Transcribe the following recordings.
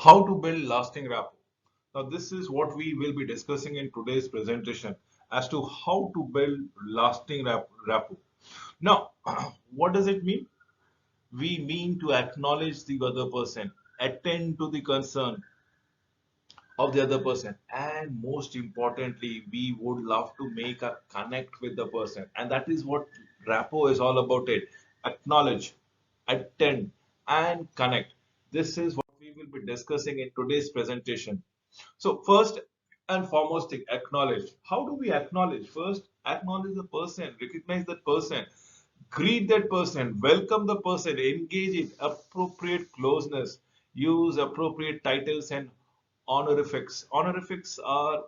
How to build lasting rapport. Now, this is what we will be discussing in today's presentation as to how to build lasting rapport. Now, what does it mean? We mean to acknowledge the other person, attend to the concern of the other person, and most importantly, we would love to make a connect with the person, and that is what rapport is all about. It acknowledge, attend, and connect. This is what we will be discussing in today's presentation. So first and foremost thing, acknowledge. How do we acknowledge? First, acknowledge the person, recognize that person, greet that person, welcome the person, engage in appropriate closeness, use appropriate titles and honorifics. Honorifics are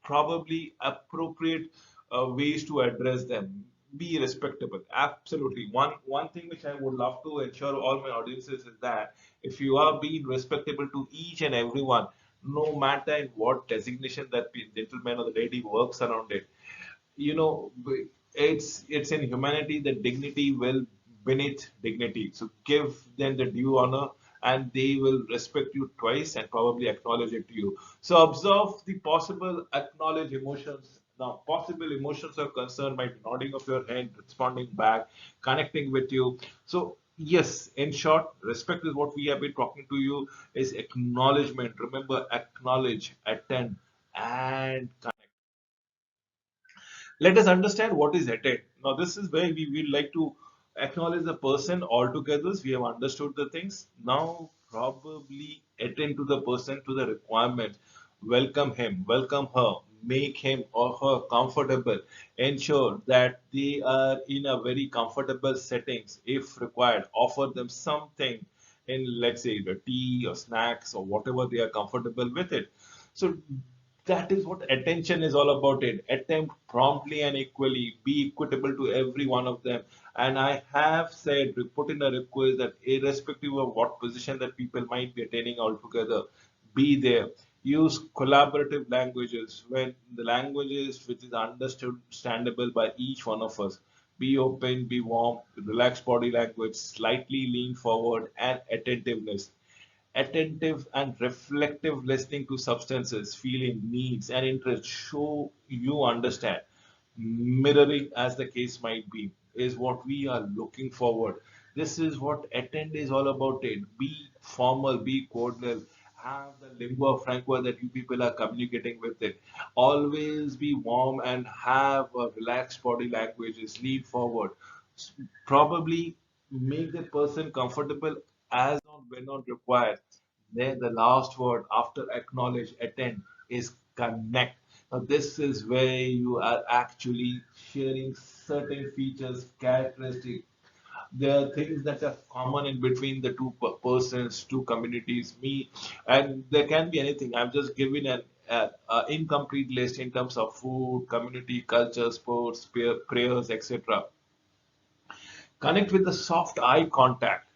probably appropriate ways to address them. Be respectable. Absolutely. One thing which I would love to ensure all my audiences is that if you are being respectable to each and everyone, no matter in what designation that gentleman or the lady works around it, you know, it's in humanity that dignity will beneath dignity. So give them the due honor, and they will respect you twice and probably acknowledge it to you. So observe the possible acknowledge emotions. Now, possible emotions of concern might be nodding of your head, responding back, connecting with you. So yes, in short, respect is what we have been talking to you is acknowledgement. Remember, acknowledge, attend, and let us understand what is attend. Now, this is where we will like to acknowledge the person altogether. We have understood the things. Now, probably attend to the person to the requirement. Welcome him, welcome her, make him or her comfortable. Ensure that they are in a very comfortable settings if required. Offer them something in, let's say, the tea or snacks or whatever they are comfortable with it. So that is what attention is all about. It attempt promptly and equally, be equitable to every one of them. And I have said, put in a request that irrespective of what position that people might be attaining altogether, be there. Use collaborative languages when the languages which is understandable by each one of us. Be open, be warm, relax body language, slightly lean forward, and attentiveness. Attentive and reflective listening to substances, feeling, needs, and interests show you understand. Mirroring, as the case might be, is what we are looking forward. This is what attend is all about. It be formal, be cordial, have the lingua franca that you people are communicating with it. Always be warm and have a relaxed body language. Lean forward. Probably make the person comfortable as on when on required. Then the last word after acknowledge, attend is connect. Now, this is where you are actually sharing certain features, characteristics. There are things that are common in between the two persons, two communities, me, and there can be anything. I've just given an incomplete list in terms of food, community, culture, sports, prayers, etc. Connect with the soft eye contact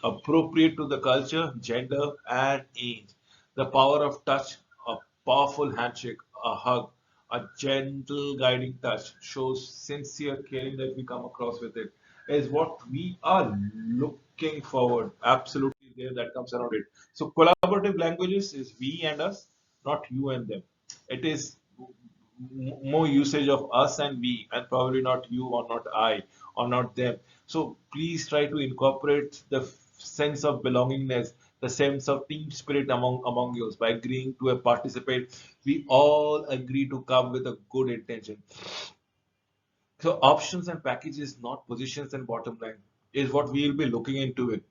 appropriate to the culture, gender, and age. The power of touch, a powerful handshake, a hug, a gentle guiding touch shows sincere caring that we come across with it, is what we are looking forward. Absolutely, there that comes around it. So, collaborative languages is we and us, not you and them. It is more usage of us and we, and probably not you or not I or not them. So please try to incorporate the sense of belongingness, the sense of team spirit among you by agreeing to a participate. We all agree to come with a good intention. So options and packages, not positions and bottom line, is what we will be looking into it.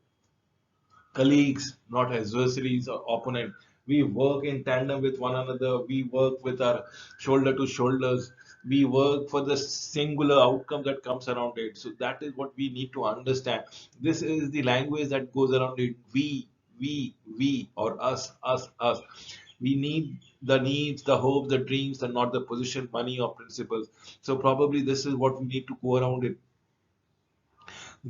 Colleagues, not adversaries or opponent. We work in tandem with one another. We work with our shoulder to shoulders. We work for the singular outcome that comes around it. So that is what we need to understand. This is the language that goes around it. We, or us. We need the needs, the hopes, the dreams, and not the position, money, or principles. So probably this is what we need to go around it.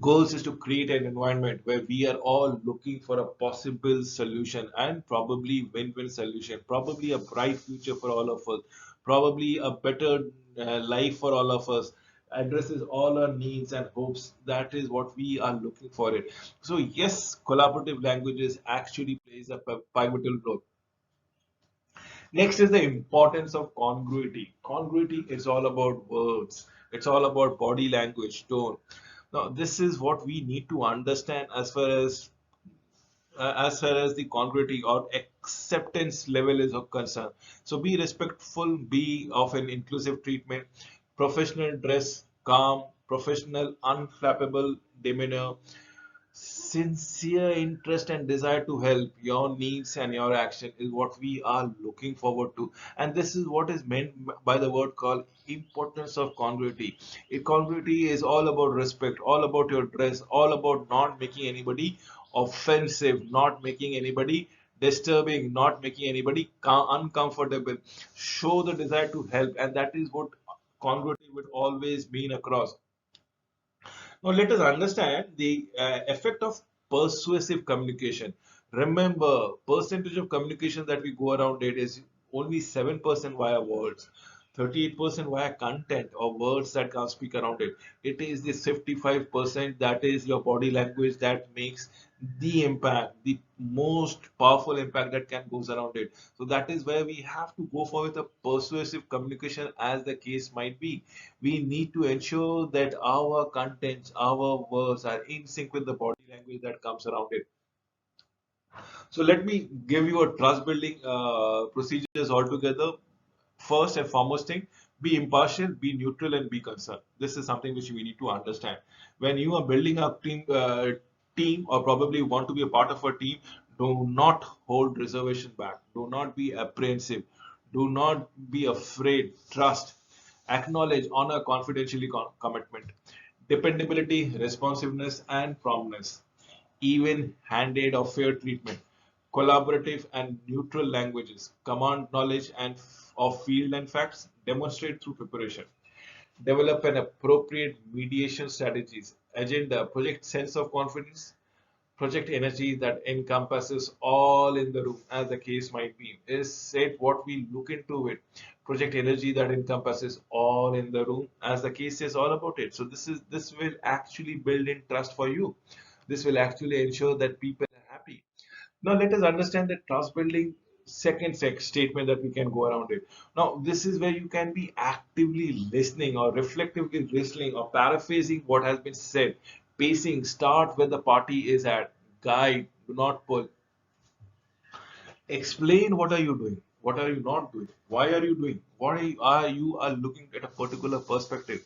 Goals is to create an environment where we are all looking for a possible solution and probably win-win solution, probably a bright future for all of us, probably a better life for all of us. addresses all our needs and hopes. That is what we are looking for it. So yes, collaborative languages actually plays a pivotal role. Next is the importance of congruity. Congruity is all about words. It's all about body language, tone. Now, this is what we need to understand as far as the congruity or acceptance level is concerned. So be respectful, be of an inclusive treatment, professional dress, calm, professional, unflappable demeanor, sincere interest and desire to help. Your needs and your action is what we are looking forward to, and this is what is meant by the word called importance of congruity. Congruity is all about respect, all about your dress, all about not making anybody offensive, not making anybody disturbing, not making anybody uncomfortable. Show the desire to help, and that is what congruity would always mean across. Now, let us understand the effect of persuasive communication. Remember, percentage of communication that we go around it is only 7% via words, 38% via content or words that can speak around it. It is the 55% that is your body language that makes the impact, the most powerful impact that can goes around it. So that is where we have to go for with a persuasive communication as the case might be. We need to ensure that our contents, our words are in sync with the body language that comes around it. So let me give you a trust building procedures altogether. First and foremost thing, be impartial, be neutral, and be concerned. This is something which we need to understand. When you are building a team or probably want to be a part of a team, do not hold reservation back. Do not be apprehensive. Do not be afraid. Trust, acknowledge, honor, confidentially commitment, dependability, responsiveness, and promptness, even-handed or fair treatment, collaborative and neutral languages, command knowledge and of field and facts, demonstrate through preparation, develop an appropriate mediation strategies, agenda, project sense of confidence, project energy that encompasses all in the room as the case might be. Is it what we look into it? Project energy that encompasses all in the room as the case is all about it. So this will actually build in trust for you. This will actually ensure that people are happy. Now let us understand the trust building second statement that we can go around it. Now this is where you can be actively listening or reflectively listening or paraphrasing what has been said. Pacing, start where the party is at. Guide, do not pull. Explain what are you doing, what are you not doing, why are you doing, what are you looking at a particular perspective.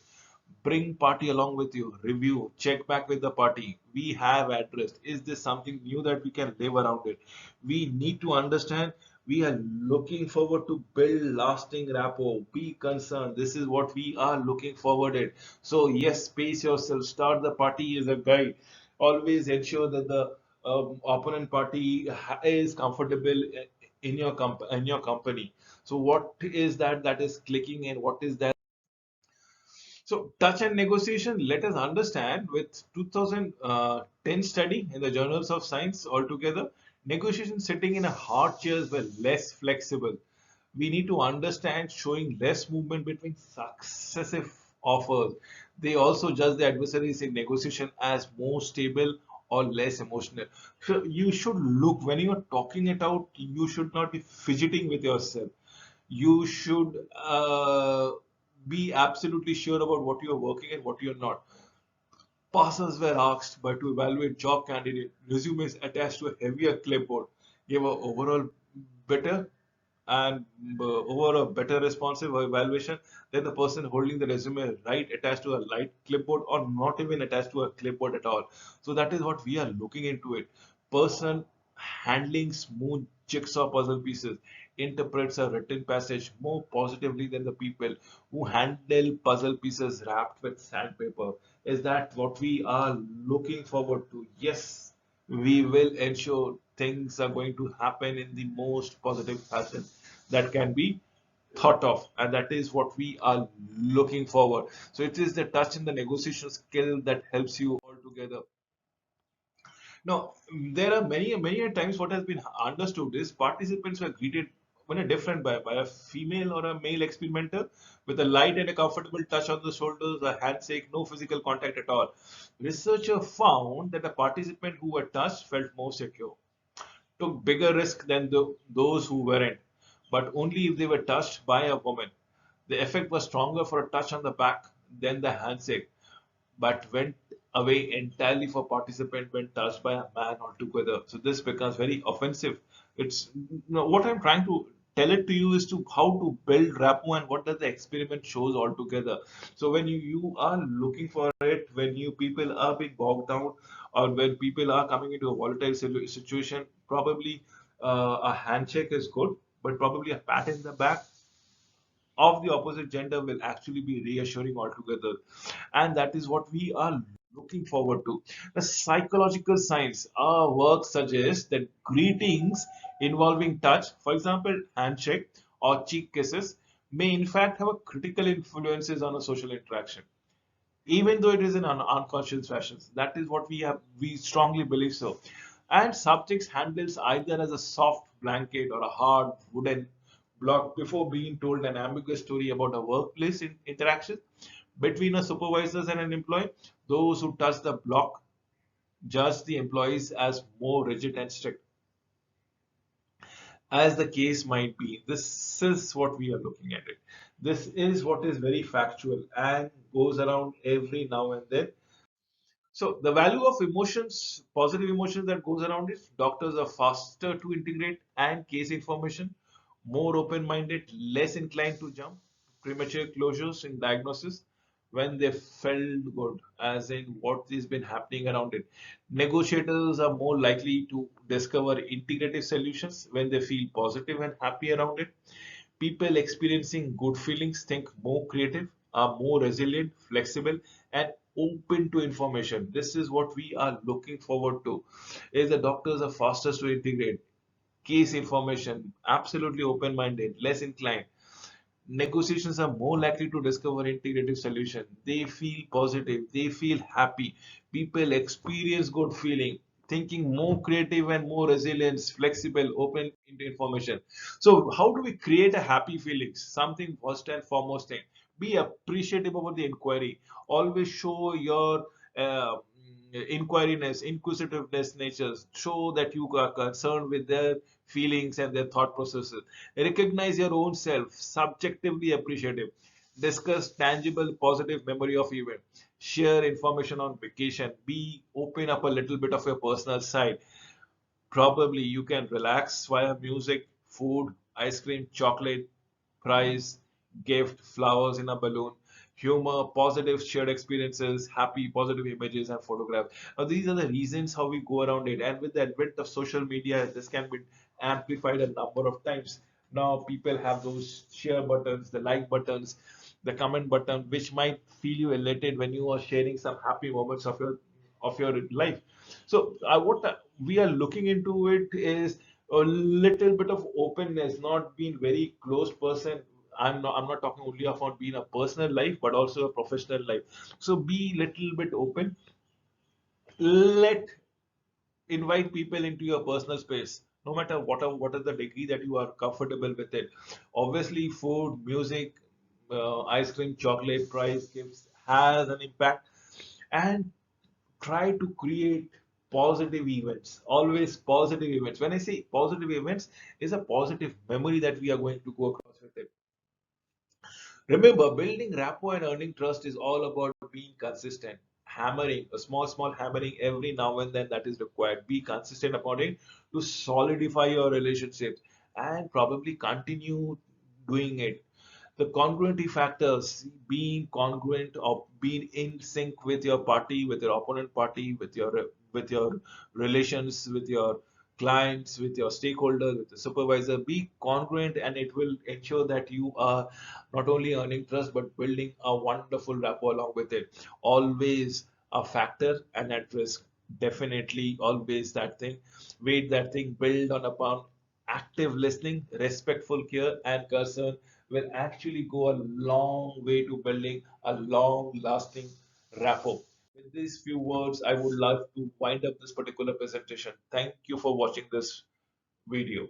Bring party along with you, review, check back with the party. We have addressed, is this something new that we can live around it? We need to understand we are looking forward to build lasting rapport. Be concerned, this is what we are looking forward it. So yes, pace yourself, start the party is a guide. Always ensure that the opponent party is comfortable in your company. So what is that is clicking and what is that? So touch and negotiation, let us understand with 2010 study in the journals of science altogether, negotiation sitting in a hard chairs were less flexible. We need to understand showing less movement between successive offers. They also judge the adversaries in negotiation as more stable or less emotional. So you should look when you are talking it out, you should not be fidgeting with yourself. You should be absolutely sure about what you're working and what you're not. Passers were asked by to evaluate job candidate resumes attached to a heavier clipboard gave a overall better and over a better responsive evaluation than the person holding the resume right attached to a light clipboard or not even attached to a clipboard at all. So that is what we are looking into it. Person handling smooth jigsaw puzzle pieces interprets a written passage more positively than the people who handle puzzle pieces wrapped with sandpaper. Is that what we are looking forward to? Yes, we will ensure things are going to happen in the most positive fashion that can be thought of, and that is what we are looking forward. So it is the touch and the negotiation skill that helps you all together. Now, there are many times what has been understood is participants were greeted different by a female or a male experimenter with a light and a comfortable touch on the shoulders, a handshake, no physical contact at all. Researcher found that the participant who were touched felt more secure, took bigger risk than those who weren't, but only if they were touched by a woman. The effect was stronger for a touch on the back than the handshake, but went away entirely for participant when touched by a man altogether. So this becomes very offensive. It's what I'm trying to tell it to you is to how to build rapport and what does the experiment shows altogether. So when you are looking for it, when you people are being bogged down, or when people are coming into a volatile situation, probably a handshake is good, but probably a pat in the back of the opposite gender will actually be reassuring altogether. And that is what we are looking forward to. The psychological science, our work suggests that greetings involving touch, for example, handshake or cheek kisses, may in fact have a critical influences on a social interaction, even though it is in an unconscious fashion. That is what we strongly believe so. And subjects handles either as a soft blanket or a hard wooden block before being told an ambiguous story about a workplace interaction between a supervisors and an employee. Those who touch the block judge the employees as more rigid and strict, as the case might be. This is what we are looking at it. This is what is very factual and goes around every now and then. So the value of emotions, positive emotions that goes around it, doctors are faster to integrate and case information, more open-minded, less inclined to jump premature closures in diagnosis when they felt good, as in what has been happening around it. Negotiators are more likely to discover integrative solutions when they feel positive and happy around it. People experiencing good feelings think more creative, are more resilient, flexible, and open to information. This is what we are looking forward to. Is the doctors are fastest to integrate case information, absolutely open-minded, less inclined. Negotiations are more likely to discover integrative solution. They feel positive, they feel happy. People experience good feeling, thinking more creative and more resilient, flexible, open into information. So how do we create a happy feelings? Something first and foremost thing. Be appreciative about the inquiry. Always show your inquiriness, inquisitiveness natures. Show that you are concerned with their feelings and their thought processes. Recognize your own self, subjectively appreciative. Discuss tangible positive memory of event. Share information on vacation. Be open up a little bit of your personal side. Probably you can relax via music, food, ice cream, chocolate, prize, gift, flowers in a balloon, humor, positive shared experiences, happy, positive images, and photograph. Now, these are the reasons how we go around it. And with the advent of social media, this can be amplified a number of times. Now, people have those share buttons, the like buttons, the comment button, which might feel you elated when you are sharing some happy moments of your life. So, what we are looking into it is a little bit of openness, not being very close person. I'm not talking only about being a personal life, but also a professional life. So be little bit open. Let invite people into your personal space, no matter what is the degree that you are comfortable with it. Obviously, food, music, ice cream, chocolate, prize, gifts has an impact, and try to create positive events, always positive events. When I say positive events, is a positive memory that we are going to go across with it. Remember, building rapport and earning trust is all about being consistent. Hammering, a small hammering every now and then that is required. Be consistent about it to solidify your relationships and probably continue doing it. The congruency factors, being congruent or being in sync with your party, with your opponent party, with your relations, with your clients, with your stakeholders, with the supervisor. Be congruent, and it will ensure that you are not only earning trust but building a wonderful rapport along with it. Always a factor and at risk. Definitely, always that thing. Wait, that thing build on upon active listening, respectful care, and concern will actually go a long way to building a long lasting rapport. With these few words, I would love to wind up this particular presentation. Thank you for watching this video.